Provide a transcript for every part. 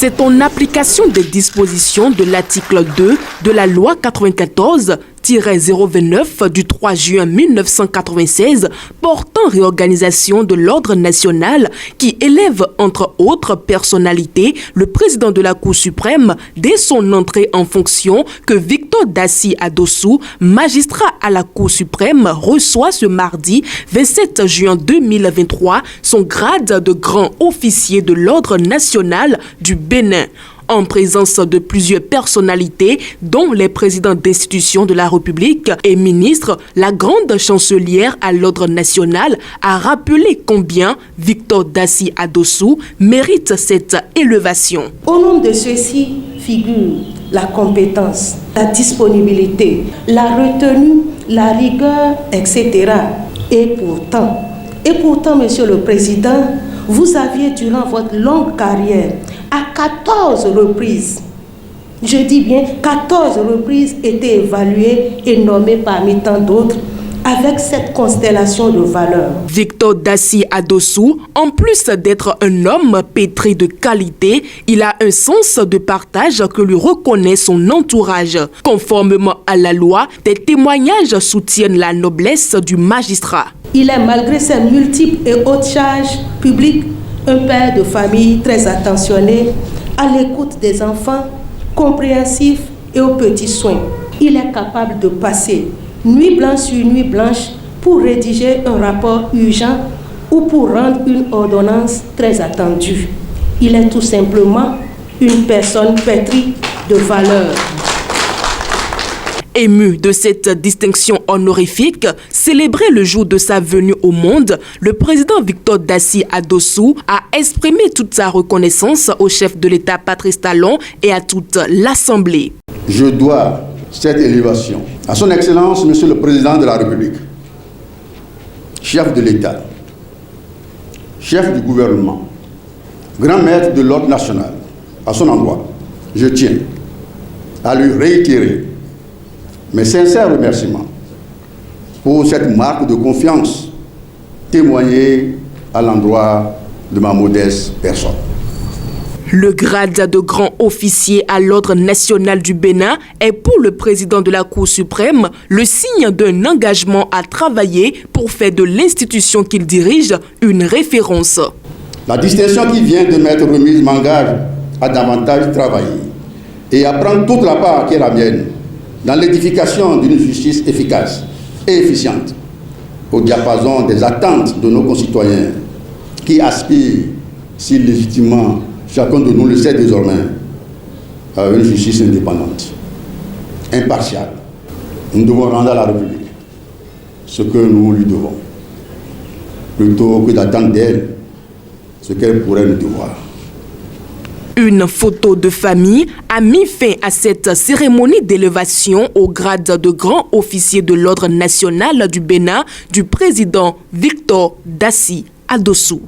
C'est en application des dispositions de l'article 2 de la loi 94-029 du 3 juin 1996 portant réorganisation de l'ordre national qui élève entre autres personnalités le président de la Cour suprême dès son entrée en fonction que Victor Daci Adossou, magistrat à la Cour suprême, reçoit ce mardi 27 juin 2023 son grade de grand officier de l'ordre national du Bénin. En présence de plusieurs personnalités, dont les présidents d'institutions de la République et ministres, la grande chancelière à l'ordre national a rappelé combien Victor Daci Adossou mérite cette élévation. Au nom de ceci figure la compétence, la disponibilité, la retenue, la rigueur, etc. Et pourtant, Monsieur le Président, vous aviez durant votre longue carrière à 14 reprises, je dis bien 14 reprises, été évalué et nommé parmi tant d'autres avec cette constellation de valeurs. Victor Daci Adossou, en plus d'être un homme pétri de qualité, il a un sens de partage que lui reconnaît son entourage. Conformément à la loi, des témoignages soutiennent la noblesse du magistrat. Il est, malgré ses multiples et hautes charges publiques, un père de famille très attentionné, à l'écoute des enfants, compréhensif et aux petits soins. Il est capable de passer nuit blanche sur nuit blanche pour rédiger un rapport urgent ou pour rendre une ordonnance très attendue. Il est tout simplement une personne pétrie de valeurs. Ému de cette distinction honorifique, célébrée le jour de sa venue au monde, le président Victor Daci Adossou a exprimé toute sa reconnaissance au chef de l'État Patrice Talon et à toute l'Assemblée. Je dois cette élévation à son Excellence, Monsieur le Président de la République, chef de l'État, chef du gouvernement, grand maître de l'ordre national. À son endroit, je tiens à lui réitérer mes sincères remerciements pour cette marque de confiance témoignée à l'endroit de ma modeste personne. Le grade de grand officier à l'ordre national du Bénin est pour le président de la Cour suprême le signe d'un engagement à travailler pour faire de l'institution qu'il dirige une référence. La distinction qui vient de m'être remise m'engage à davantage travailler et à prendre toute la part qui est la mienne dans l'édification d'une justice efficace et efficiente au diapason des attentes de nos concitoyens qui aspirent si légitimement, chacun de nous le sait désormais, à une justice indépendante, impartiale. Nous devons rendre à la République ce que nous lui devons, plutôt que d'attendre d'elle ce qu'elle pourrait nous devoir. Une photo de famille a mis fin à cette cérémonie d'élévation au grade de grand officier de l'ordre national du Bénin du président Victor Daci Adossou.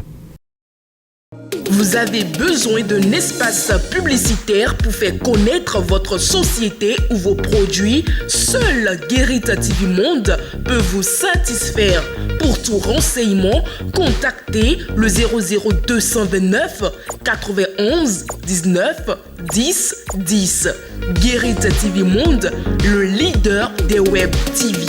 Vous avez besoin d'un espace publicitaire pour faire connaître votre société ou vos produits? Seul Guérit TV Monde peut vous satisfaire. Pour tout renseignement, contactez le 00229 91 19 10 10. Guérit TV Monde, le leader des web TV.